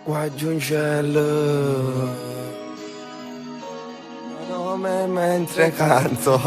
qua giù in cielo. Nome mentre canto.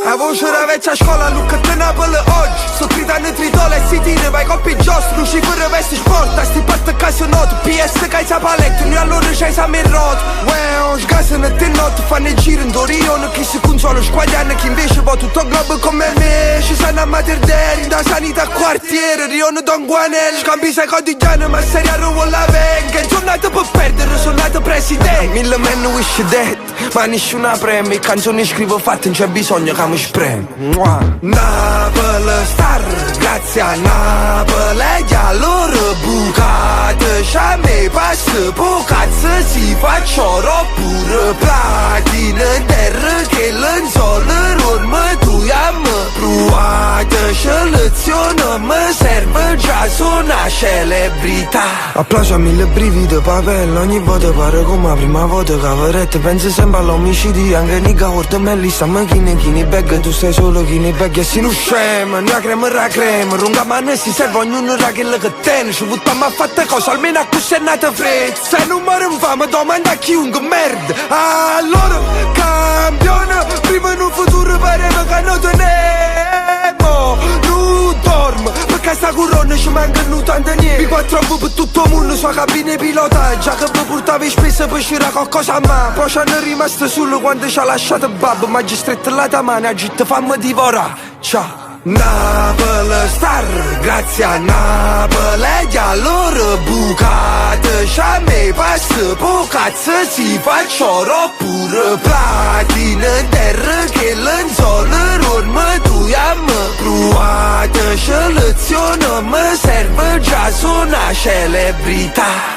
La voce da vecchia scuola, look a Napoli oggi. Sto gridando tritole e si tira, vai coppi giossi. Lucifer vesti sporta, sti parte casionato. PS che hai sapaletto, noi allora c'hai esame rotto. Wow, sgasano e te notte, fanno il giro in Dorion. Chi si consola squagliano, chi invece va tutto il globo come me. Ci sanno a Materderi, da sanità a quartiere. Rione Don Guanelli, scambi sai codigiano, ma seria rovo la venga. Giornata per perdere, sono nato presidente. Mille men wish dead, ma nessuna premia. Canzoni scrivo fatte, non c'è bisogno che mi spremi. Napoli star, grazie a Napoli. Già loro bucate, c'è me passa po' cazzo si faccio pure platina terra che l'anzola ormai tu am provate selezione mi serve già sono una celebrità. Applauso a mille brividi papello ogni volta pare come la prima volta che avrete penso sempre all'omicidio anche niga orta me li stanno chini bag tu sei solo chini bag e si non scema noi crema la crema runga mano si serve ognuno da quello che tiene ci buttiamo a fatte cose almeno a cui è nata fredda se non mi rinfama domanda a chiunque merda allora campione prima in un futuro pareva che non tenevo non dormo perché sta corona ci mancano tante niente mi quattro per tutto il mondo sua cabina pilota già che vi portavi spesso per uscire qualcosa a me poi ci hanno rimasto solo quando ci ha lasciato babbo ma ci stretta la mano agita fammi divorare ciao. Napoli star, grazie a Napoli. Già loro bucate, c'è me passa po' cazzo si faccio pure platina terra che l'anzola ormai tu am provate selezione mi serve già sono una celebrità.